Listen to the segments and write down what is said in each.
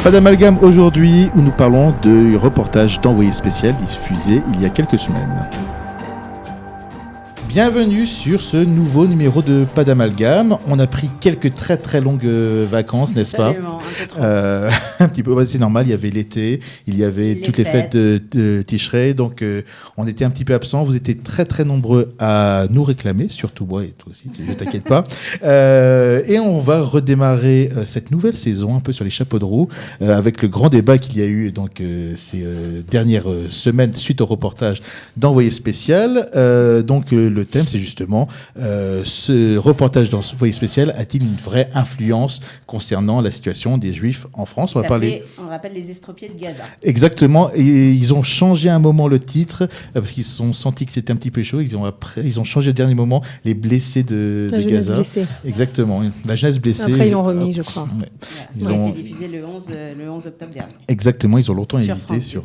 Pas d'amalgame aujourd'hui où nous parlons du reportage d'Envoyé spécial diffusé il y a quelques semaines. Bienvenue sur ce nouveau numéro de Pas d'amalgame. On a pris quelques très très longues vacances, n'est-ce pas ? Absolument, un peu trop. Un petit peu, c'est normal, il y avait l'été, il y avait toutes les fêtes de Tishrei, donc on était un petit peu absents. Vous étiez très très nombreux à nous réclamer, surtout moi et toi aussi, ne t'inquiète pas. Et on va redémarrer cette nouvelle saison un peu sur les chapeaux de roue avec le grand débat qu'il y a eu donc ces dernières semaines suite au reportage d'Envoyé spécial. Donc le thème, c'est justement ce reportage d'Envoyé spécial a-t-il une vraie influence concernant la situation des Juifs en France ? On rappelle les estropiés de Gaza. Exactement, et ils ont changé un moment le titre parce qu'ils ont senti que c'était un petit peu chaud. Ils ont changé au dernier moment les blessés de Gaza. Blessée. Exactement, la jeunesse blessée. Après, ils l'ont remis, je crois. Ouais. Ils ont été diffusés le 11 octobre dernier. Exactement, ils ont longtemps hésité sur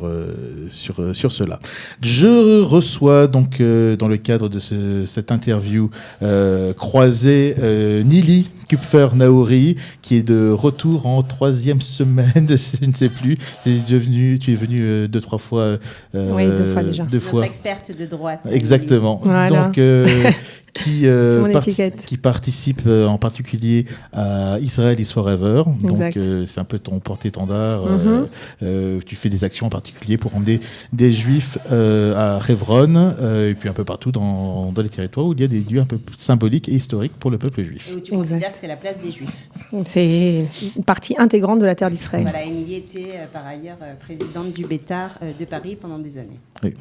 cela. Je reçois donc dans le cadre de cette interview croisée Nili Kupfer-Naouri, qui est de retour en 3e semaine, je ne sais plus. Tu es venu 2-3 fois. Oui, 2 fois déjà. Notre experte de droite. Exactement. Voilà. Donc, qui participe en particulier à Israel is Forever. Exact. Donc, c'est un peu ton porte-étendard. Tu fais des actions en particulier pour emmener des Juifs à Hebron et puis un peu partout dans les territoires où il y a des lieux un peu symboliques et historiques pour le peuple juif. Et où tu considères que c'est la place des Juifs. C'est une partie intégrante de la terre d'Israël. Voilà, Émilie était par ailleurs présidente du Bétar de Paris pendant des années. Oui.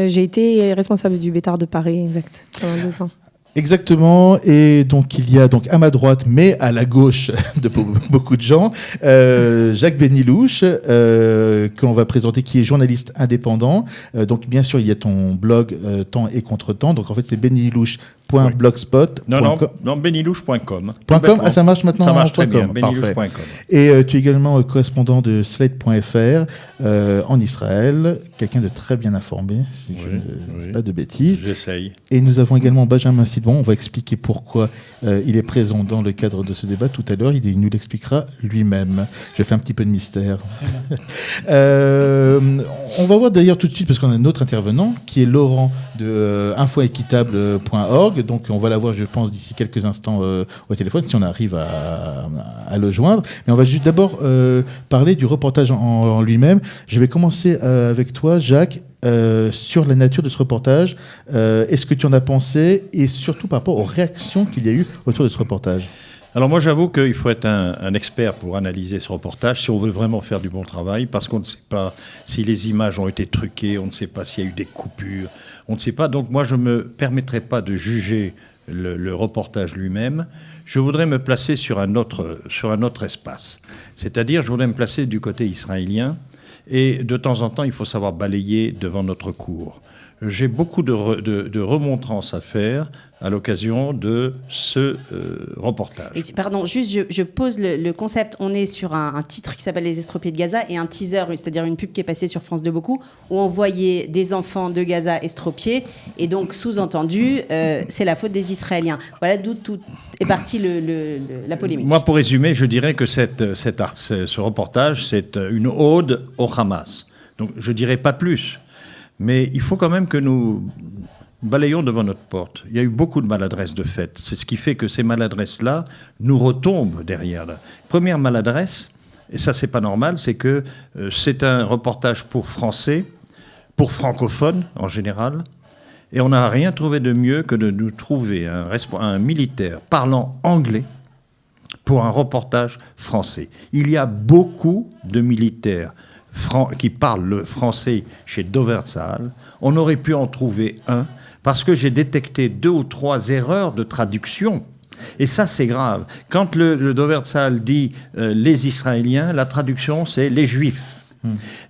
J'ai été responsable du Bétar de Paris, exact, pendant 2 ans. Exactement, et donc il y a donc à ma droite, mais à la gauche de beaucoup de gens, Jacques Benilouche, qu'on va présenter, qui est journaliste indépendant. Donc bien sûr, il y a ton blog Temps et Contre-temps. Donc en fait, c'est benilouche.blogspot.com. Non, benilouche.com. Ah, ça marche maintenant. Ça marche très bien, Parfait. benilouche.com. Et tu es également correspondant de Slate.fr en Israël, quelqu'un de très bien informé, si je ne dis pas de bêtises. J'essaye. Et nous avons également Benjamin Sidbon. On va expliquer pourquoi il est présent dans le cadre de ce débat tout à l'heure. Il nous l'expliquera lui-même. Je fais un petit peu de mystère. On va voir d'ailleurs tout de suite, parce qu'on a un autre intervenant, qui est Laurent de infoéquitable.org. Donc on va l'avoir, je pense, d'ici quelques instants au téléphone, si on arrive à le joindre. Mais on va juste d'abord parler du reportage en lui-même. Je vais commencer avec toi, Jacques. Sur la nature de ce reportage, est-ce que tu en as pensé, et surtout par rapport aux réactions qu'il y a eu autour de ce reportage? Alors moi, j'avoue qu'il faut être un expert pour analyser ce reportage si on veut vraiment faire du bon travail, parce qu'on ne sait pas si les images ont été truquées, on ne sait pas s'il y a eu des coupures, on ne sait pas. Donc moi, je ne me permettrai pas de juger le reportage lui-même. Je voudrais me placer sur un autre espace. C'est-à-dire, je voudrais me placer du côté israélien. Et de temps en temps, il faut savoir balayer devant notre cour. J'ai beaucoup de remontrances à faire à l'occasion de ce reportage. Et, pardon, juste, je pose le concept. On est sur un titre qui s'appelle Les Estropiés de Gaza et un teaser, c'est-à-dire une pub qui est passée sur France 2 beaucoup, où on voyait des enfants de Gaza estropiés. Et donc, sous-entendu, c'est la faute des Israéliens. Voilà d'où tout est parti la polémique. Moi, pour résumer, je dirais que ce reportage, c'est une ode au Hamas. Donc, je ne dirais pas plus. Mais il faut quand même que nous balayons devant notre porte. Il y a eu beaucoup de maladresses de fait. C'est ce qui fait que ces maladresses-là nous retombent derrière. La première maladresse, et ça c'est pas normal, c'est que c'est un reportage pour Français, pour francophones en général, et on n'a rien trouvé de mieux que de nous trouver un militaire parlant anglais pour un reportage français. Il y a beaucoup de militaires qui parlent le français chez Dover Tzahal. On aurait pu en trouver un, parce que j'ai détecté 2 ou 3 erreurs de traduction. Et ça, c'est grave. Quand le Dover Tzahal dit les Israéliens, la traduction, c'est les Juifs.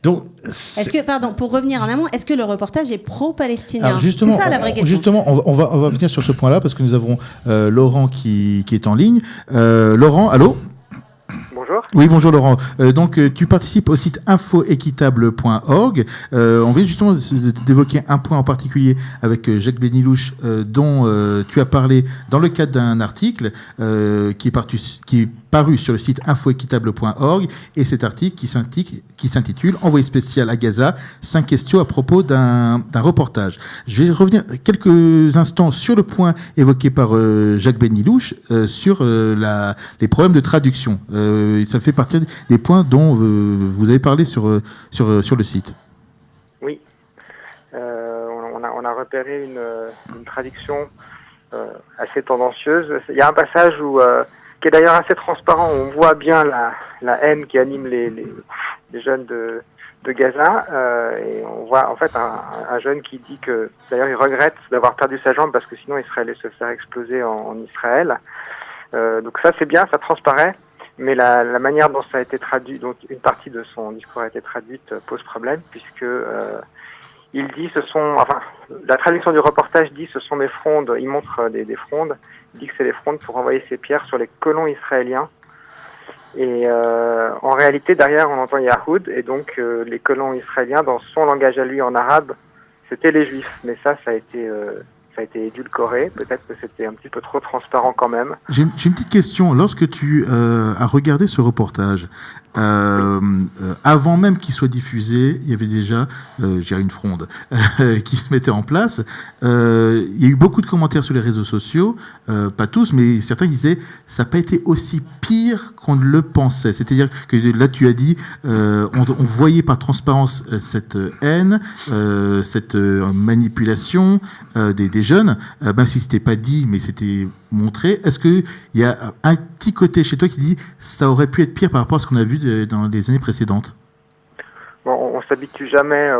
Donc, est-ce que, pardon, pour revenir en amont, est-ce que le reportage est pro-palestinien ? C'est ça la vraie question. Justement, on va venir sur ce point-là, parce que nous avons Laurent qui est en ligne. Laurent, allô ? Bonjour. Oui, bonjour Laurent. Donc, tu participes au site infoéquitable.org. On vient justement d'évoquer un point en particulier avec Jacques Benilouche, dont tu as parlé dans le cadre d'un article qui est paru sur le site infoéquitable.org, et cet article qui s'intitule « Envoyé spécial à Gaza, 5 questions à propos d'un reportage ». Je vais revenir quelques instants sur le point évoqué par Jacques Benilouche sur les problèmes de traduction. Ça fait partie des points dont vous avez parlé sur le site. Oui. On a repéré une traduction assez tendancieuse. Il y a un passage qui est d'ailleurs assez transparent. On voit bien la haine qui anime les jeunes de Gaza. Et on voit en fait un jeune qui dit que, d'ailleurs, il regrette d'avoir perdu sa jambe parce que sinon il serait allé se faire exploser en Israël. Donc ça, c'est bien, ça transparaît. Mais la manière dont ça a été traduit, dont une partie de son discours a été traduite, pose problème, puisque il dit la traduction du reportage dit ce sont mes frondes, il montre des frondes, il dit que c'est les frondes pour envoyer ces pierres sur les colons israéliens. Et en réalité, derrière, on entend Yahoud, et donc les colons israéliens, dans son langage à lui en arabe, c'était les juifs. Mais ça a été édulcoré. Peut-être que c'était un petit peu trop transparent quand même. J'ai une petite question. Lorsque tu as regardé ce reportage, avant même qu'il soit diffusé, il y avait déjà une fronde qui se mettait en place. Il y a eu beaucoup de commentaires sur les réseaux sociaux, pas tous, mais certains disaient ça n'a pas été aussi pire qu'on ne le pensait. C'est-à-dire que là, tu as dit on voyait par transparence cette haine, cette manipulation des jeunes, même si c'était pas dit, mais c'était montré. Est-ce qu'il y a un petit côté chez toi qui dit ça aurait pu être pire par rapport à ce qu'on a vu dans les années précédentes? Bon, on s'habitue jamais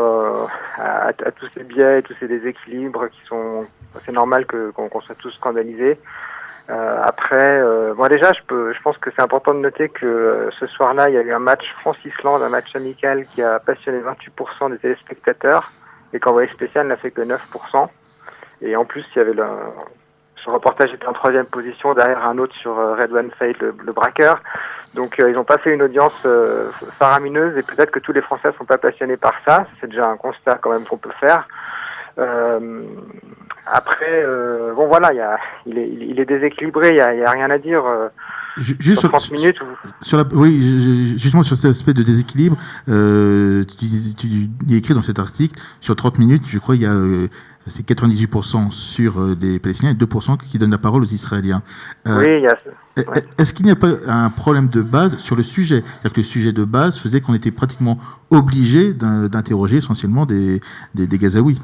à tous ces biais, tous ces déséquilibres qui sont... C'est normal qu'on soit tous scandalisés. Après, moi déjà, je pense que c'est important de noter que ce soir-là, il y a eu un match France-Islande, un match amical qui a passionné 28% des téléspectateurs et qu'Envoyé spécial n'a fait que 9%. Et en plus, il y avait ce reportage était en 3e position derrière un autre sur Redouane Saïd, le braqueur. Donc ils n'ont pas fait une audience faramineuse et peut-être que tous les Français ne sont pas passionnés par ça. C'est déjà un constat quand même qu'on peut faire. Après, bon voilà, il est déséquilibré, il y a rien à dire. Juste sur 30 minutes. Oui, justement sur cet aspect de déséquilibre, tu y écrit dans cet article, sur 30 minutes, je crois il y a... c'est 98% sur des Palestiniens et 2% qui donnent la parole aux Israéliens. Oui, il y a... Ouais. Est-ce qu'il n'y a pas un problème de base sur le sujet? C'est-à-dire que le sujet de base faisait qu'on était pratiquement obligé d'interroger essentiellement des Gazaouis.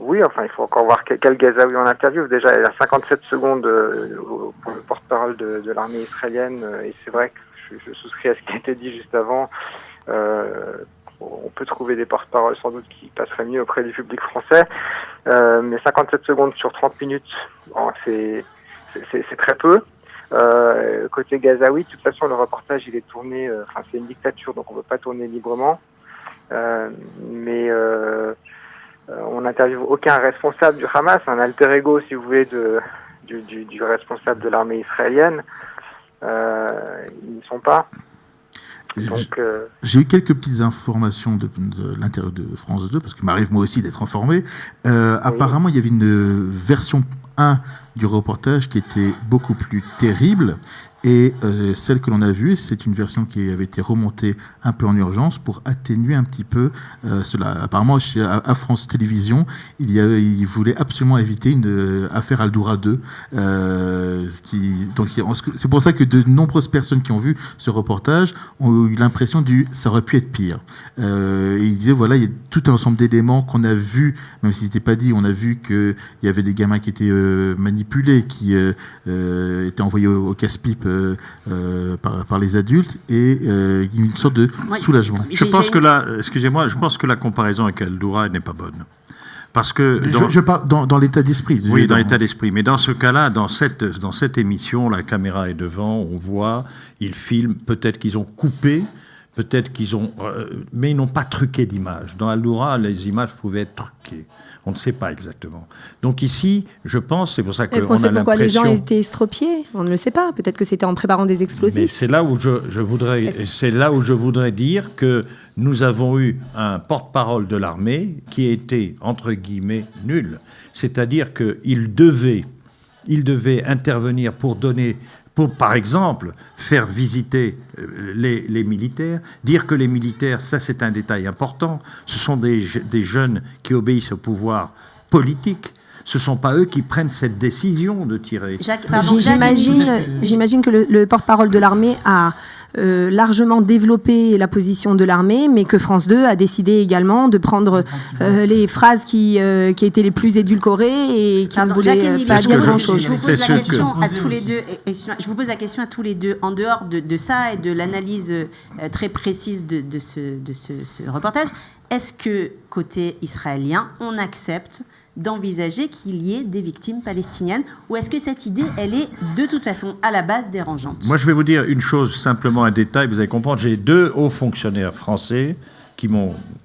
Oui, enfin, il faut encore voir quel Gazaoui on interviewe. Déjà, il y a 57 secondes pour le porte-parole de l'armée israélienne, et c'est vrai que je souscris à ce qui a été dit juste avant. On peut trouver des porte-paroles sans doute qui passeraient mieux auprès du public français, mais 57 secondes sur 30 minutes, bon, c'est très peu. Côté Gazaoui, de toute façon, le reportage, il est tourné, c'est une dictature, donc on ne peut pas tourner librement, mais on n'interviewe aucun responsable du Hamas, un alter ego, si vous voulez, du responsable de l'armée israélienne. Ils n'y sont pas. Donc, j'ai eu quelques petites informations de l'intérieur de France 2, parce qu'il m'arrive moi aussi d'être informé. Apparemment, il y avait une version 1 du reportage qui était beaucoup plus terrible. Et celle que l'on a vue, c'est une version qui avait été remontée un peu en urgence pour atténuer un petit peu cela. Apparemment, à France Télévisions, il voulait absolument éviter une affaire Al-Doura 2. Donc, c'est pour ça que de nombreuses personnes qui ont vu ce reportage ont eu l'impression ça aurait pu être pire. Et il disait, voilà, il y a tout un ensemble d'éléments qu'on a vus, même si c'était pas dit, on a vu qu'il y avait des gamins qui étaient manipulés, qui étaient envoyés au casse-pipe par les adultes, et une sorte de soulagement. Je pense que je pense que la comparaison avec Al-Doura n'est pas bonne. Parce que je parle dans l'état d'esprit. Oui, dans l'état d'esprit. Mais dans ce cas-là, dans cette émission, la caméra est devant, on voit, ils filment, peut-être qu'ils ont coupé, peut-être qu'ils ont... mais ils n'ont pas truqué d'image. Dans Al-Doura, les images pouvaient être truquées. On ne sait pas exactement. Donc ici, je pense, c'est pour ça qu'on a l'impression... Est-ce qu'on sait pourquoi les gens étaient estropiés? On ne le sait pas. Peut-être que c'était en préparant des explosifs. Mais c'est là où je voudrais dire que nous avons eu un porte-parole de l'armée qui était, entre guillemets, nul. C'est-à-dire qu'il devait intervenir pour pour, par exemple, faire visiter les militaires, dire que les militaires, ça c'est un détail important, ce sont des jeunes qui obéissent au pouvoir politique. Ce ne sont pas eux qui prennent cette décision de tirer. J'imagine que le porte-parole de l'armée a largement développé la position de l'armée, mais que France 2 a décidé également de prendre les phrases qui étaient les plus édulcorées et qui ne voulaient pas dire grand-chose. Je vous pose la question à tous les deux. Je vous pose la question à tous les deux, en dehors de ça et de l'analyse très précise de ce reportage. Est-ce que, côté israélien, on accepte d'envisager qu'il y ait des victimes palestiniennes, ou est-ce que cette idée, elle est de toute façon à la base dérangeante? Moi, je vais vous dire une chose, simplement un détail, vous allez comprendre. J'ai 2 hauts fonctionnaires français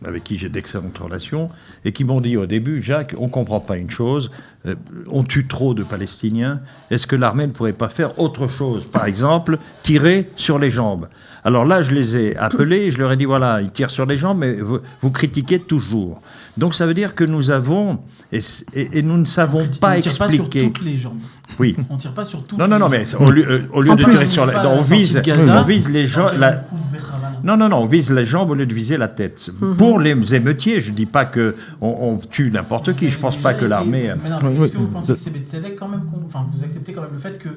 avec qui j'ai d'excellentes relations, et qui m'ont dit au début, Jacques, on ne comprend pas une chose, on tue trop de Palestiniens, est-ce que l'armée ne pourrait pas faire autre chose? Par exemple, tirer sur les jambes. Alors là, je les ai appelés et je leur ai dit, voilà, ils tirent sur les jambes, mais vous critiquez toujours. Donc ça veut dire que nous avons, et nous ne savons pas expliquer... On ne tire pas sur toutes les jambes. Oui. On ne tire pas sur toutes les jambes. Non, mais au lieu de tirer sur les jambes, on vise les jambes... Non, on vise les jambes au lieu de viser la tête. Pour les émeutiers, je ne dis pas qu'on tue n'importe qui, je ne pense pas que l'armée... Est-ce que vous pensez que c'est Bétzédek quand même, vous acceptez quand même le fait que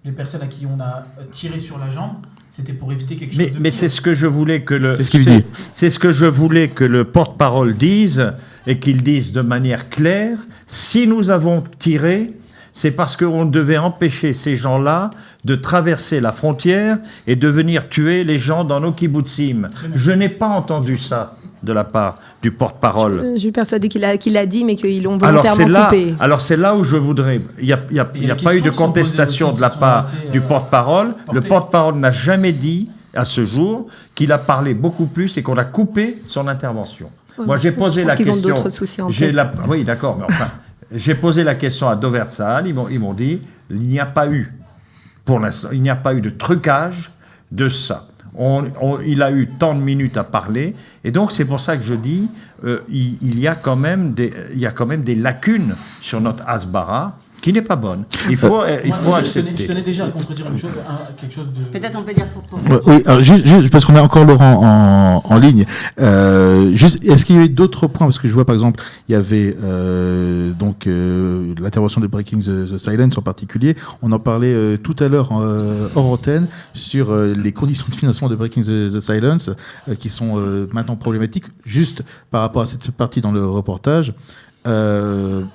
les personnes à qui on a tiré sur la jambe, c'était pour éviter quelque chose de... Mais c'est ce que je voulais que le... C'est ce qu'il dit. C'est ce que je voulais que le porte-parole dise, et qu'il dise de manière claire. Si nous avons tiré, c'est parce qu'on devait empêcher ces gens-là de traverser la frontière et de venir tuer les gens dans nos kibbutzim. Je n'ai pas entendu ça de la part du porte-parole. Je suis persuadée qu'il a dit, mais qu'ils l'ont volontairement coupé. Alors c'est là où je voudrais... Il n'y a pas eu de contestation de la part du porte-parole. Le porte-parole n'a jamais dit, à ce jour, qu'il a parlé beaucoup plus et qu'on a coupé son intervention. Moi, j'ai posé la question... Qu'ils ont d'autres soucis en tête. Oui, d'accord, mais enfin... J'ai posé la question à Dover Tzahal, ils m'ont dit, il n'y a pas eu, pour l'instant, il n'y a pas eu de trucage de ça. Il a eu tant de minutes à parler, et donc c'est pour ça que je dis, il y a quand même des lacunes sur notre Hasbara, qui n'est pas bonne. Il faut accepter. Je tenais déjà à contredire quelque chose de... Peut-être on peut dire pour oui, alors juste parce qu'on a encore Laurent en ligne. Est-ce qu'il y a eu d'autres points? Parce que je vois par exemple, il y avait l'intervention de Breaking the Silence en particulier. On en parlait tout à l'heure hors antenne sur les conditions de financement de Breaking the Silence qui sont maintenant problématiques. Juste par rapport à cette partie dans le reportage.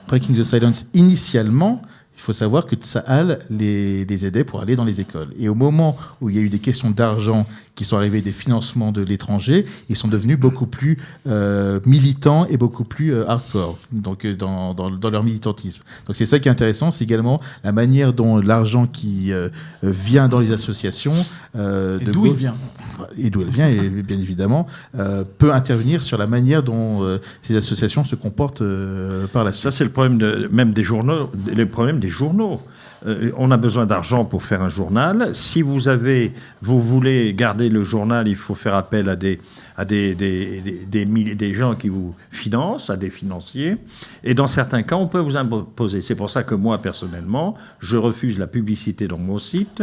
Breaking the Silence, initialement, il faut savoir que Tzahal les aidait pour aller dans les écoles. Et au moment où il y a eu des questions d'argent qui sont arrivées, des financements de l'étranger, ils sont devenus beaucoup plus militants et beaucoup plus hardcore donc, dans leur militantisme. Donc c'est ça qui est intéressant, c'est également la manière dont l'argent qui vient dans les associations... d'où il vient. Et d'où elle vient, et bien évidemment, peut intervenir sur la manière dont ces associations se comportent par la suite. Ça, c'est le problème même des journaux, le problème des journaux. On a besoin d'argent pour faire un journal. Si vous voulez garder le journal, il faut faire appel à des gens qui vous financent, à des financiers. Et dans certains cas, on peut vous imposer. C'est pour ça que moi, personnellement, je refuse la publicité dans mon site.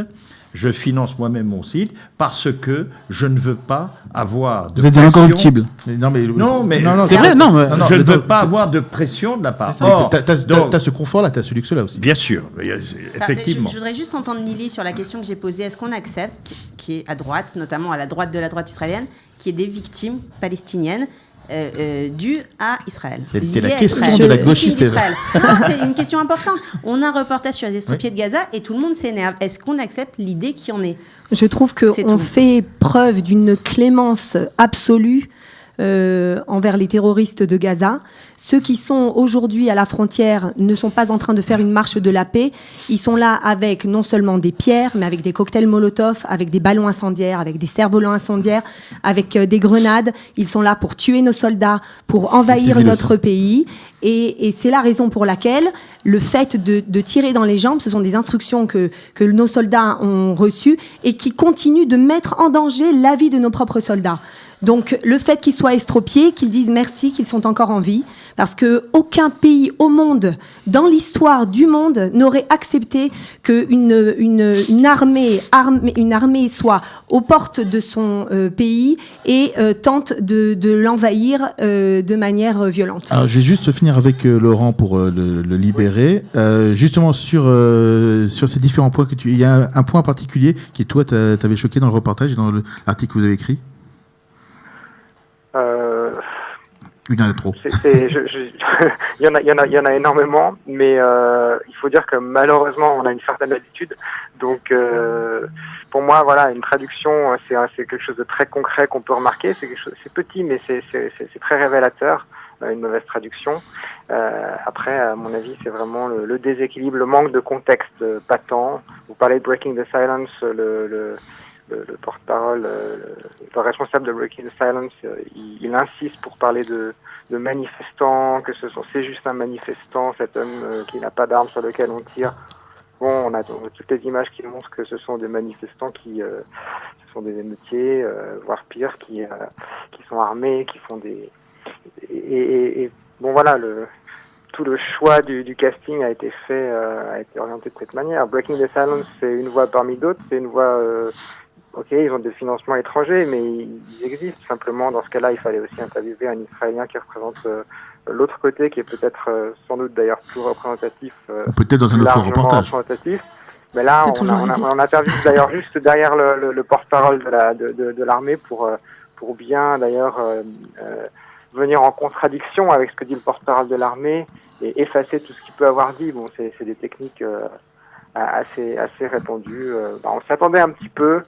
Je finance moi-même mon site parce que je ne veux pas avoir de pression. Vous êtes incorruptible. Non, mais c'est vrai. Je ne veux pas avoir de pression de la part. T'as ce confort-là, t'as ce luxe-là aussi. Bien sûr, effectivement. Je voudrais juste entendre Nili sur la question que j'ai posée. Est-ce qu'on accepte qu'il y ait à droite, notamment à la droite de la droite israélienne, qu'il y ait des victimes palestiniennes dû à Israël. C'était la question de la gauchiste. C'est une question importante. On a un reportage sur les estropiés de Gaza et tout le monde s'énerve. Est-ce qu'on accepte l'idée qu'il y en ait? Je trouve qu'on fait preuve d'une clémence absolue envers les terroristes de Gaza. Ceux qui sont aujourd'hui à la frontière ne sont pas en train de faire une marche de la paix. Ils sont là avec non seulement des pierres, mais avec des cocktails Molotov, avec des ballons incendiaires, avec des cerfs-volants incendiaires, avec des grenades. Ils sont là pour tuer nos soldats, pour envahir notre pays. Et c'est la raison pour laquelle le fait de tirer dans les jambes, ce sont des instructions que nos soldats ont reçues et qui continuent de mettre en danger la vie de nos propres soldats. Donc le fait qu'ils soient estropiés, qu'ils disent merci, qu'ils sont encore en vie, Parce qu'aucun pays au monde, dans l'histoire du monde, n'aurait accepté qu'une armée soit aux portes de son pays et tente de l'envahir de manière violente. Alors, je vais juste finir avec Laurent pour le libérer. Justement, sur ces différents points il y a un point particulier qui, toi, t'avais choqué dans le reportage et dans l'article que vous avez écrit. Il y en a trop. Il y en a énormément, mais il faut dire que malheureusement, on a une certaine habitude. Donc, pour moi, voilà, une traduction, c'est quelque chose de très concret qu'on peut remarquer. C'est petit, mais c'est très révélateur. Une mauvaise traduction. Après, à mon avis, c'est vraiment le déséquilibre, le manque de contexte patent. Vous parlez de Breaking the Silence, le porte-parole, le responsable de Breaking the Silence, il insiste pour parler de manifestants, que c'est juste un manifestant, cet homme qui n'a pas d'arme sur lequel on tire. Bon, on a toutes les images qui montrent que ce sont des manifestants ce sont des émeutiers, voire pire, qui sont armés, qui font des... Et bon, voilà, tout le choix du casting a été orienté de cette manière. Breaking the Silence, c'est une voix parmi d'autres, c'est une voix... Ok, ils ont des financements étrangers, mais ils existent. Simplement, dans ce cas-là, il fallait aussi interviewer un Israélien qui représente l'autre côté, qui est peut-être sans doute d'ailleurs plus représentatif. Peut-être dans un autre reportage. Mais là, on interviewe d'ailleurs juste derrière le porte-parole de l'armée pour bien d'ailleurs venir en contradiction avec ce que dit le porte-parole de l'armée et effacer tout ce qu'il peut avoir dit. Bon, c'est des techniques assez répandues. On s'attendait un petit peu.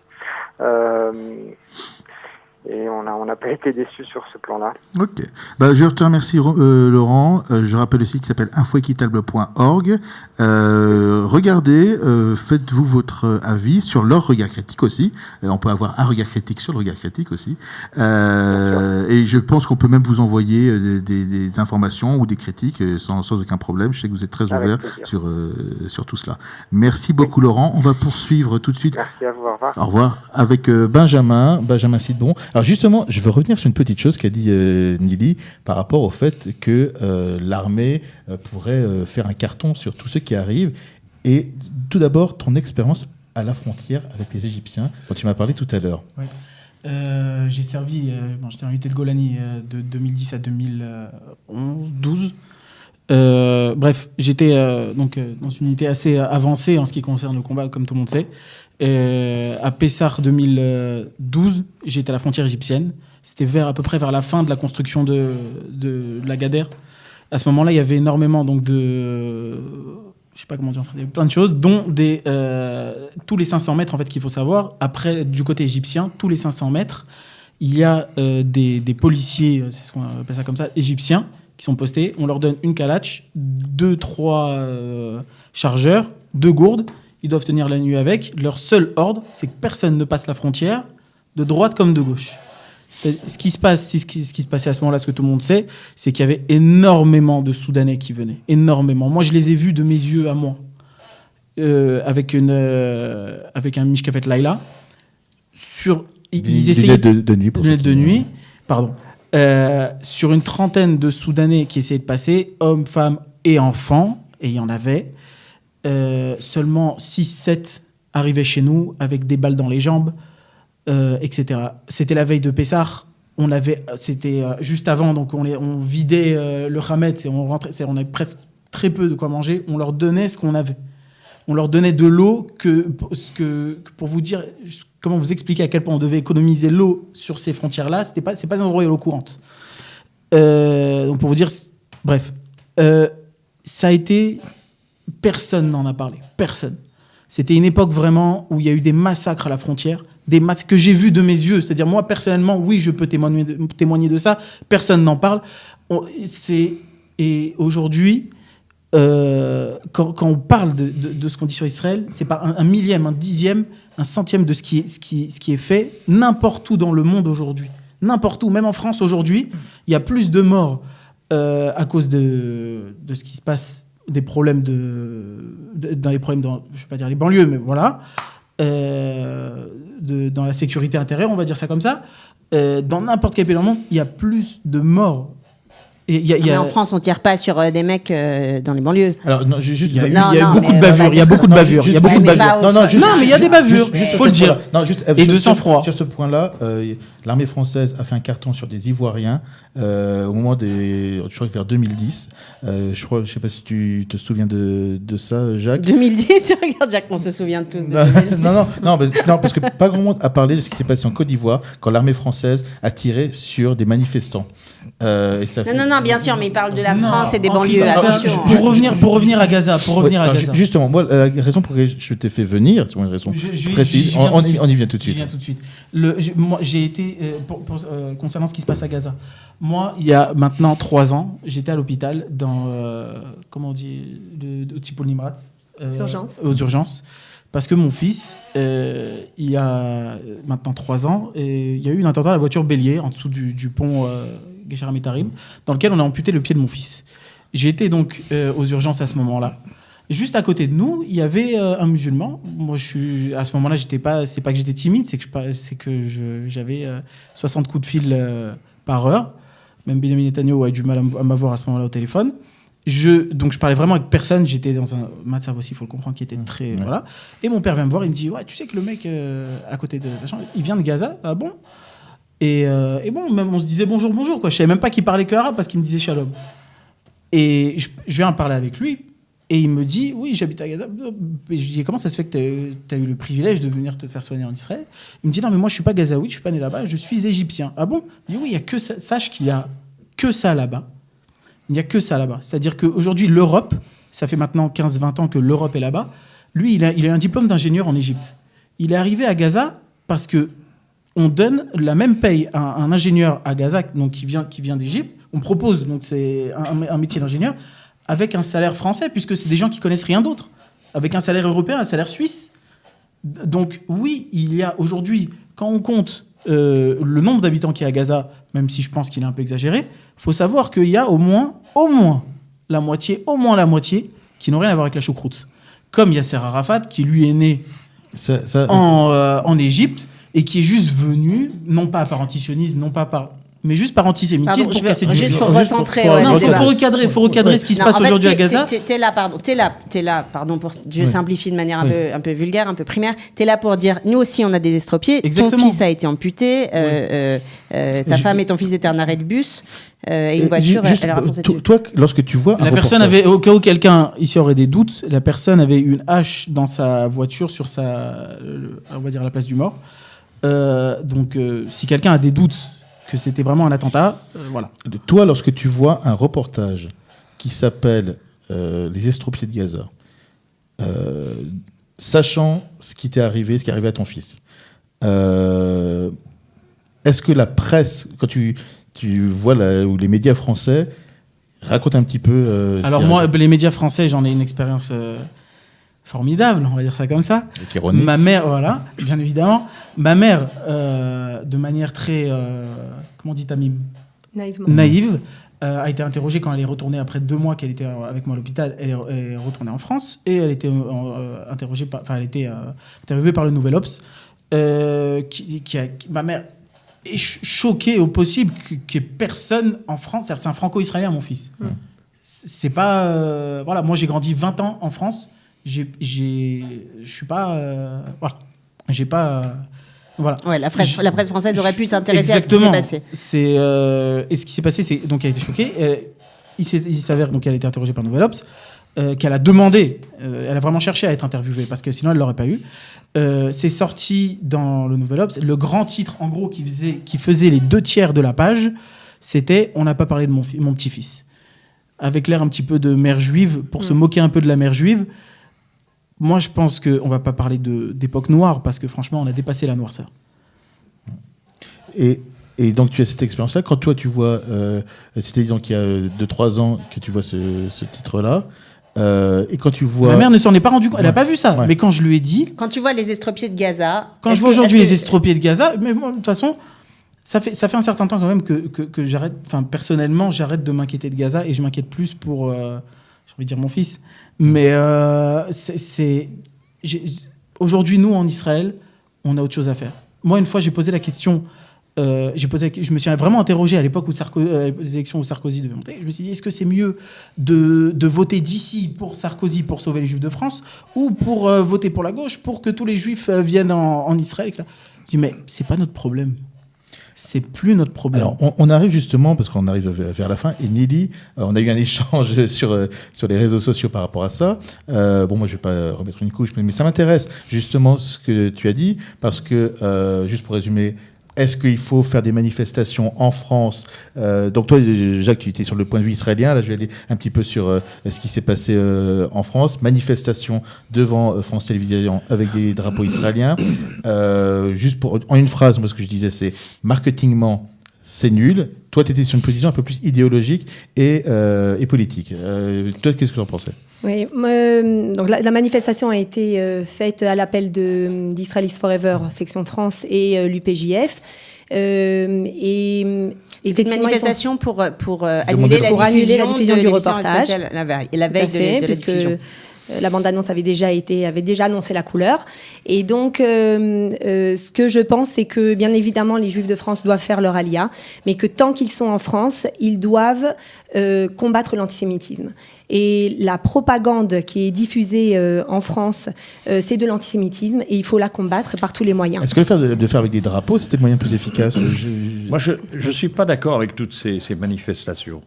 Et on n'a pas été déçus sur ce plan-là. Ok. Je te remercie, Laurent. Je rappelle aussi qu'il s'appelle infoéquitable.org. Regardez, faites-vous votre avis sur leur regard critique aussi. On peut avoir un regard critique sur le regard critique aussi. Et je pense qu'on peut même vous envoyer des informations ou des critiques sans aucun problème. Je sais que vous êtes très ouvert sur tout cela. Merci beaucoup, Laurent. On va poursuivre tout de suite. Merci à vous. Au revoir. Au revoir. Avec Benjamin Sidbon. Alors justement, je veux revenir sur une petite chose qu'a dit Nili par rapport au fait que l'armée pourrait faire un carton sur tous ceux qui arrivent. Et tout d'abord, ton expérience à la frontière avec les Égyptiens, dont tu m'as parlé tout à l'heure. Ouais. J'ai servi, j'étais en unité de Golani de 2010 à 2012. Bref, j'étais donc dans une unité assez avancée en ce qui concerne le combat, comme tout le monde sait. À Pessar 2012, j'étais à la frontière égyptienne. C'était à peu près vers la fin de la construction de la Gadère. À ce moment-là, il y avait énormément donc je sais pas comment dire, il y avait plein de choses, dont tous les 500 mètres, en fait, qu'il faut savoir. Après, du côté égyptien, tous les 500 mètres, il y a des policiers, c'est ce qu'on appelle ça comme ça, égyptiens, qui sont postés. On leur donne une kalatch, 2-3 chargeurs, 2 gourdes. Ils doivent tenir la nuit avec. Leur seul ordre, c'est que personne ne passe la frontière, de droite comme de gauche. Ce qui se passait à ce moment-là, ce que tout le monde sait, c'est qu'il y avait énormément de Soudanais qui venaient. Énormément. Moi, je les ai vus de mes yeux à moi. Avec un Mishkafet Laila. Ils essayaient de nuit. De nuit, pardon. Sur une trentaine de Soudanais qui essayaient de passer, hommes, femmes et enfants, et il y en avait, seulement 6-7 arrivaient chez nous avec des balles dans les jambes, etc. C'était la veille de Pessah. C'était juste avant, donc on vidait le Hametz et on rentrait. On avait presque très peu de quoi manger. On leur donnait ce qu'on avait. On leur donnait de l'eau pour vous dire comment vous expliquer à quel point on devait économiser l'eau sur ces frontières-là. C'est pas un endroit où il y a l'eau courante. Donc pour vous dire, bref, ça a été, personne n'en a parlé, personne. C'était une époque vraiment où il y a eu des massacres à la frontière, des massacres que j'ai vus de mes yeux. C'est-à-dire moi personnellement, oui, je peux témoigner de ça. Personne n'en parle. Et aujourd'hui. Quand on parle de ce qu'on dit sur Israël, c'est pas un millième, un dixième, un centième de ce qui est fait n'importe où dans le monde aujourd'hui. N'importe où, même en France aujourd'hui, il y a plus de morts à cause de ce qui se passe, des problèmes dans les problèmes dans, je vais pas dire les banlieues, mais voilà, dans la sécurité intérieure, on va dire ça comme ça. Dans n'importe quel pays dans le monde, il y a plus de morts Mais en France, on tire pas sur des mecs dans les banlieues. Alors, non, Il y a beaucoup de bavures. Il y a beaucoup de bavures. Il y a beaucoup de bavures. Non, mais il y a des bavures. Faut le dire. Et de sang-froid. Sur ce point-là, l'armée française a fait un carton sur des Ivoiriens au moment je crois que vers 2010. Je sais pas si tu te souviens de ça, Jacques. 2010, regarde Jacques, on se souvient tous de non, parce que pas grand monde a parlé de ce qui s'est passé en Côte d'Ivoire quand l'armée française a tiré sur des manifestants. Non, bien sûr, mais il parle de la France et des banlieues. Attention. Pour revenir à Gaza. Justement, moi, la raison pour laquelle je t'ai fait venir, c'est une raison précise. On y vient tout de suite. J'y viens tout de suite. Moi, j'ai été, concernant ce qui se passe à Gaza, moi, il y a maintenant 3 ans, j'étais à l'hôpital dans, comment on dit, au Tipol Nimrat. Aux urgences. Parce que mon fils, il y a maintenant 3 ans, il y a eu un attentat à la voiture bélier en dessous du pont Guéchara Metarim, dans lequel on a amputé le pied de mon fils. J'ai été donc aux urgences à ce moment-là. Juste à côté de nous, il y avait un musulman. Moi, à ce moment-là, c'est pas que j'étais timide, c'est que j'avais 60 coups de fil par heure. Même Benjamin Netanyahu a eu du mal à m'avoir à ce moment-là au téléphone. Donc je parlais vraiment avec personne. J'étais dans un matzav aussi, il faut le comprendre, qui était très voilà. Et mon père vient me voir, il me dit tu sais que le mec à côté de la chambre, il vient de Gaza. Ah bon? Et bon, même on se disait bonjour quoi. Je savais même pas qu'il parlait que arabe parce qu'il me disait shalom. Et je viens parler avec lui et il me dit oui, j'habite à Gaza. Et je lui dis comment ça se fait que tu as eu le privilège de venir te faire soigner en Israël? Il me dit non mais moi je suis pas gazaoui, je suis pas né là-bas, je suis égyptien. Ah bon? Il dit oui, il y a que ça, sache qu'il y a que ça là-bas. Il n'y a que ça là-bas. C'est-à-dire qu'aujourd'hui, l'Europe, ça fait maintenant 15-20 ans que l'Europe est là-bas. Lui, il a un diplôme d'ingénieur en Égypte. Il est arrivé à Gaza parce qu'on donne la même paye à un ingénieur à Gaza, donc qui vient d'Égypte. On propose, donc c'est un métier d'ingénieur, avec un salaire français, puisque c'est des gens qui connaissent rien d'autre. Avec un salaire européen, un salaire suisse. Donc oui, il y a aujourd'hui, quand on compte le nombre d'habitants qu'il y a à Gaza, même si je pense qu'il est un peu exagéré, il faut savoir qu'il y a au moins la moitié qui n'ont rien à voir avec la choucroute. Comme Yasser Arafat, qui lui est né en Égypte et qui est juste venu, non pas par antisionisme, mais juste par antisémitisme pour casser du juste pour recentrer. Non, il faut recadrer ce qui se passe aujourd'hui à Gaza. T'es là, je simplifie de manière un peu vulgaire, un peu primaire. T'es là pour dire, nous aussi on a des estropiés. Exactement. Ton fils a été amputé, ta femme et ton fils étaient un arrêt de bus. Et une voiture, elle a renfoncé dessus. Toi, lorsque tu vois la personne avait, au cas où quelqu'un ici aurait des doutes, la personne avait une hache dans sa voiture sur on va dire la place du mort. Donc, si quelqu'un a des doutes que c'était vraiment un attentat, voilà. Toi, lorsque tu vois un reportage qui s'appelle Les estropiés de Gaza, sachant ce qui t'est arrivé, ce qui est arrivé à ton fils, est-ce que la presse, quand tu vois ou les médias français racontent un petit peu... Alors moi, les médias français, j'en ai une expérience formidable, on va dire ça comme ça. Ma mère, voilà, bien évidemment. Ma mère, de manière très, comment on dit, Tamim, naïve, a été interrogée quand elle est retournée après 2 mois qu'elle était avec moi à l'hôpital. Elle est retournée en France et elle était interrogée interviewée par le Nouvel Obs. Ma mère est choquée au possible que personne en France. C'est un franco-israélien, mon fils. C'est pas, voilà, moi j'ai grandi 20 ans en France. Je suis pas, voilà, j'ai pas. Voilà. Ouais, la presse française aurait pu s'intéresser à ce qui s'est passé. Et ce qui s'est passé, c'est donc elle a été choquée. Il s'avère donc qu'elle a été interrogée par Nouvel Obs, qu'elle a demandé, elle a vraiment cherché à être interviewée parce que sinon elle l'aurait pas eu. C'est sorti dans le Nouvel Obs. Le grand titre, en gros, qui faisait les 2/3 de la page, c'était "On n'a pas parlé de mon petit-fils", avec l'air un petit peu de mère juive pour se moquer un peu de la mère juive. Moi, je pense qu'on ne va pas parler d'époque noire, parce que franchement, on a dépassé la noirceur. Et donc, tu as cette expérience-là. Quand toi, tu vois... c'était donc il y a 2-3 ans que tu vois ce titre-là. Et quand tu vois... Ma mère ne s'en est pas rendue compte. Elle n'a pas vu ça. Ouais. Mais quand je lui ai dit... Quand tu vois les estropiés de Gaza... Quand je vois aujourd'hui les estropiés de Gaza... Mais moi, de toute façon, ça fait un certain temps quand même que j'arrête... Enfin, personnellement, j'arrête de m'inquiéter de Gaza et je m'inquiète plus pour... j'ai envie de dire mon fils. Mais aujourd'hui, nous, en Israël, on a autre chose à faire. Moi, une fois, j'ai posé la question je me suis vraiment interrogé à l'époque où les élections où Sarkozy devait monter. Je me suis dit, est-ce que c'est mieux de voter d'ici pour Sarkozy pour sauver les Juifs de France ou pour voter pour la gauche pour que tous les Juifs viennent en Israël, etc. Je dis, mais c'est pas notre problème. C'est plus notre problème. Alors, on arrive justement, parce qu'on arrive vers la fin, et Nili, on a eu un échange sur les réseaux sociaux par rapport à ça. Moi, je ne vais pas remettre une couche, mais ça m'intéresse justement ce que tu as dit, parce que, juste pour résumer, est-ce qu'il faut faire des manifestations en France Donc toi, Jacques, tu étais sur le point de vue israélien. Là, je vais aller un petit peu sur ce qui s'est passé en France. Manifestation devant France Télévisions avec des drapeaux israéliens. Juste en une phrase, moi, ce que je disais, c'est marketingement, c'est nul. Toi, tu étais sur une position un peu plus idéologique et politique. Toi, qu'est-ce que tu en pensais ? Oui, donc la manifestation a été faite à l'appel d'Israelis Forever, section France, et l'UPJF. C'était une manifestation pour annuler la diffusion du reportage la veille de la diffusion. La bande-annonce avait déjà annoncé la couleur. Et donc, ce que je pense, c'est que, bien évidemment, les Juifs de France doivent faire leur alia, mais que tant qu'ils sont en France, ils doivent combattre l'antisémitisme. Et la propagande qui est diffusée en France, c'est de l'antisémitisme, et il faut la combattre par tous les moyens. Est-ce que de faire avec des drapeaux, c'était le moyen le plus efficace ? Moi, je ne suis pas d'accord avec toutes ces manifestations.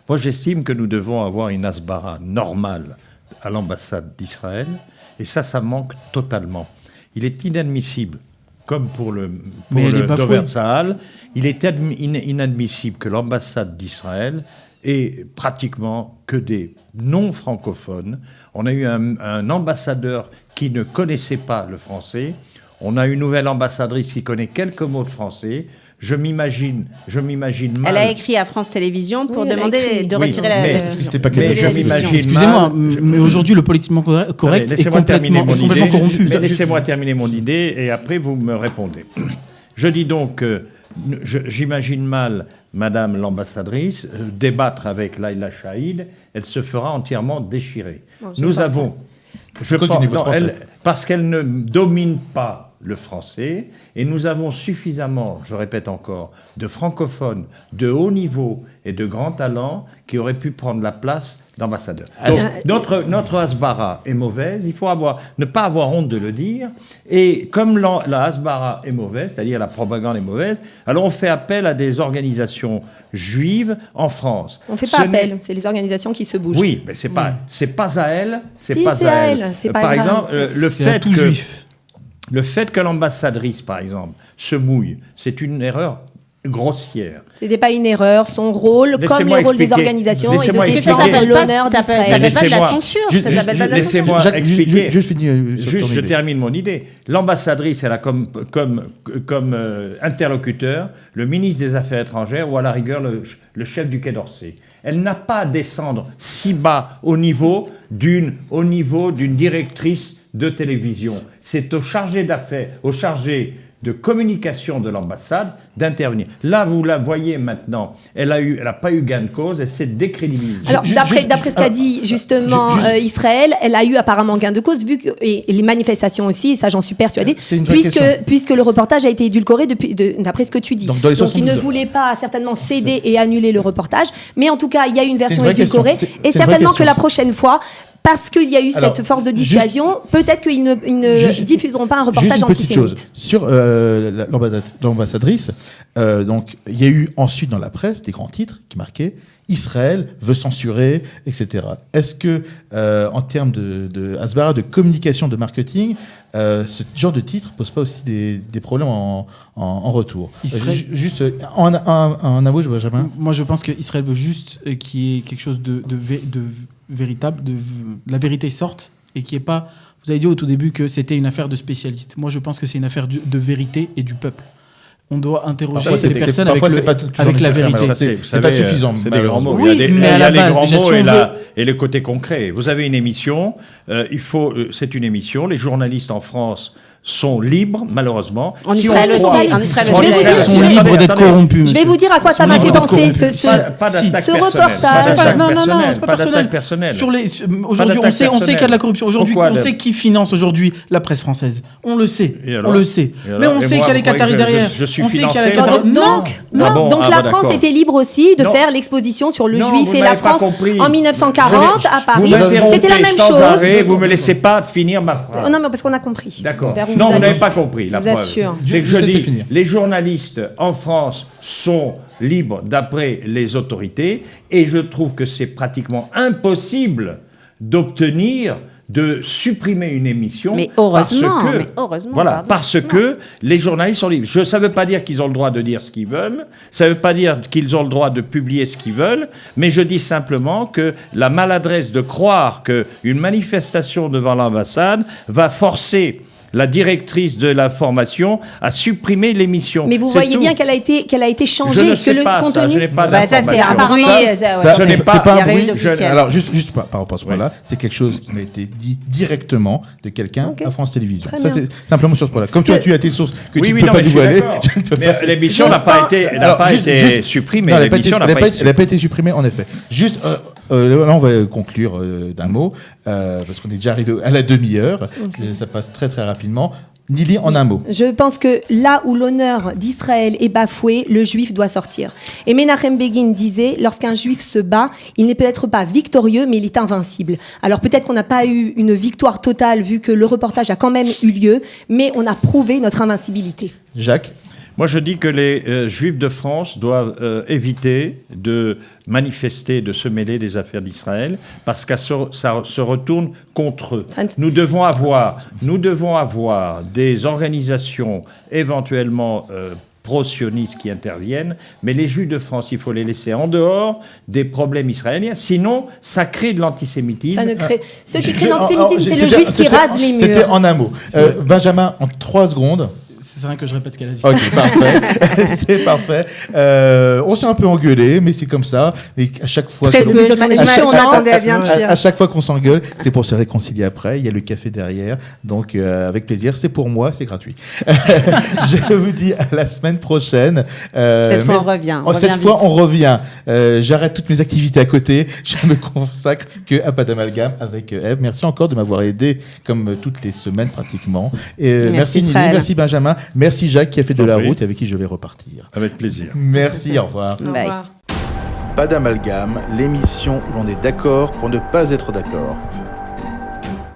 Moi, j'estime que nous devons avoir une hasbara normale à l'ambassade d'Israël, et ça manque totalement. Il est inadmissible, comme pour le Dover Tzahal, il est inadmissible que l'ambassade d'Israël ait pratiquement que des non-francophones. On a eu un ambassadeur qui ne connaissait pas le français, on a une nouvelle ambassadrice qui connaît quelques mots de français. Je m'imagine mal. Elle a écrit à France Télévisions pour demander de retirer Est-ce que c'était pas Excusez-moi, mais aujourd'hui, le politiquement correct est complètement corrompu. Laissez-moi terminer mon idée et après vous me répondez. Je dis donc que j'imagine mal Madame l'ambassadrice débattre avec Laïla Chaïd. Elle se fera entièrement déchirer. Nous avons... parce qu'elle ne domine pas le français, et nous avons suffisamment, je répète encore, de francophones de haut niveau et de grand talent qui auraient pu prendre la place d'ambassadeurs. Donc, notre hasbara est mauvaise, il faut ne pas avoir honte de le dire, et comme la hasbara est mauvaise, c'est-à-dire la propagande est mauvaise, alors on fait appel à des organisations juives en France. On ne fait pas appel, c'est les organisations qui se bougent. Oui, mais c'est pas à elles. C'est à elles. Par exemple, le fait que l'ambassadrice, par exemple, se mouille, c'est une erreur grossière. Ce n'était pas une erreur. Son rôle, comme les rôles des organisations, est de défendre l'honneur d'Israël. Ça s'appelle pas de la censure. Ça s'appelle pas de la censure. Laissez-moi expliquer. Je termine mon idée. L'ambassadrice, elle a comme interlocuteur le ministre des Affaires étrangères ou à la rigueur le chef du Quai d'Orsay. Elle n'a pas à descendre si bas au niveau d'une directrice de télévision. C'est au chargé d'affaires, au chargé de communication de l'ambassade d'intervenir. Là, vous la voyez maintenant, elle n'a pas eu gain de cause, elle s'est décrédibilisée. Alors, d'après ce qu'a dit justement Israël, elle a eu apparemment gain de cause, et les manifestations aussi, et ça j'en suis persuadée, puisque le reportage a été édulcoré d'après ce que tu dis. Donc il ne voulait pas certainement céder et annuler le reportage, mais en tout cas, il y a une version édulcorée, et certainement que la prochaine fois, parce qu'il y a eu cette force de dissuasion, peut-être qu'ils ne diffuseront pas un reportage antisémite. Chose. Sur l'ambassadrice, donc il y a eu ensuite dans la presse des grands titres qui marquaient Israël veut censurer, etc. Est-ce que, en termes de hasbara, de communication, de marketing, ce genre de titre pose pas aussi des problèmes en retour? Juste en un mot, Benjamin. Moi, je pense qu'Israël veut juste qu'il y ait quelque chose de véritable, la vérité sorte, et qui est pas... Vous avez dit au tout début que c'était une affaire de spécialistes. Moi, je pense que c'est une affaire de vérité et du peuple. On doit interroger les personnes avec la vérité. C'est pas suffisant. C'est des grands mots. Oui, il y a les grands mots et le côté concret. Vous avez une émission, c'est une émission, les journalistes en France sont libres, malheureusement. En Si Israël on aussi, croit- en Israël En aussi. Ils Israël sont aussi. libres d'être Attendez. corrompus. Je vais vous dire à quoi ça m'a fait penser. Pas d'attaque ce personnelle. reportage. Pas d'attaque Non, personnelle. c'est pas Pas personnel. d'attaque personnelle. Aujourd'hui, d'attaque on sait qu'il y a de la corruption. Aujourd'hui, Pourquoi on sait qui finance aujourd'hui la presse française. On le sait. Et alors On le sait. Et alors Mais on Et sait moi, qu'il y a les vous croyez Qataris que derrière. je suis On sait qu'il y a les financé Qataris. Donc, Ah bon, donc ah la bah France d'accord. était libre aussi de Non. faire l'exposition sur le Non, juif vous et la m'avez pas France compris. en 1940 à Paris. Vous m'interrompez C'était la même sans chose. arrêt, vous me laissez pas finir ma phrase. Non, mais parce qu'on a compris. D'accord. Vers où Non, vous allez. n'avez pas compris la Je vous preuve. assure. C'est que Je je sais dis, finir. les journalistes en France sont libres d'après les autorités et je trouve que c'est pratiquement impossible d'obtenir de supprimer une émission. Mais heureusement, parce que, mais heureusement, voilà, pardon. parce que les journalistes sont libres. Ça ne veut pas dire qu'ils ont le droit de dire ce qu'ils veulent, ça ne veut pas dire qu'ils ont le droit de publier ce qu'ils veulent, mais je dis simplement que la maladresse de croire qu'une manifestation devant l'ambassade va forcer la directrice de l'information à supprimer l'émission. Mais vous C'est voyez tout. bien qu'elle a été Je changée, ne que sais le pas ça, contenu. je n'ai pas Bah, ça, c'est d'information. un bruit. Ça, Je n'ai c'est pas- pas il y un a rien bruit. d'officiel. Alors, juste par rapport à ce point-là, c'est quelque chose qui m'a été dit directement de quelqu'un Ok. à France Télévisions. Très Ça, bien. c'est simplement sur ce point-là. Comme Parce tu as tes sources que Oui, tu ne oui, peux non, pas mais je suis dévoiler, d'accord. je ne peux Mais pas. l'émission n'a pas été, Alors, juste- supprimée. Non, elle n'a pas été- L'émission n'a elle n'a pas pas été été- elle n'a pas été supprimée, en effet. Juste, là, on va conclure d'un mot, parce qu'on est déjà arrivé à la demi-heure. Ça passe très, très rapidement. Nili, en un mot. Je pense que là où l'honneur d'Israël est bafoué, le juif doit sortir. Et Menachem Begin disait, lorsqu'un juif se bat, il n'est peut-être pas victorieux, mais il est invincible. Alors peut-être qu'on n'a pas eu une victoire totale, vu que le reportage a quand même eu lieu, mais on a prouvé notre invincibilité. Jacques. Moi, je dis que les Juifs de France doivent éviter de manifester, de se mêler des affaires d'Israël, parce que ça se retourne contre eux. Ça ne- Nous devons avoir des organisations éventuellement pro-sionistes qui interviennent, mais les Juifs de France, il faut les laisser en dehors des problèmes israéliens, sinon ça crée de l'antisémitisme. Ça ne crée... Ceux qui Je- créent l'antisémitisme, c'est le c'était- juif qui c'était- rase les C'était murs. en un mot. Benjamin, en 3 secondes. C'est vrai que je répète ce qu'elle a dit. Ok, parfait. C'est parfait. On s'est un peu engueulé, mais c'est comme ça. Et à chaque fois, Très que- peu. on attendait à bien pire. à chaque fois qu'on s'engueule, c'est pour se réconcilier après. Il y a le café derrière. Donc, avec plaisir. C'est pour moi, c'est gratuit. Je vous dis à la semaine prochaine. Cette fois, mais- on revient. Cette fois, on revient. J'arrête toutes mes activités à côté. Je me consacre que à Pas d'amalgame avec Eve. Merci encore de m'avoir aidé, comme toutes les semaines pratiquement. Et, merci Nili, Israël. merci Benjamin, merci Jacques qui a fait de la Oui. route et avec qui je vais repartir. Avec plaisir. Merci, au revoir. Bye. Pas d'amalgame, l'émission où l'on est d'accord pour ne pas être d'accord.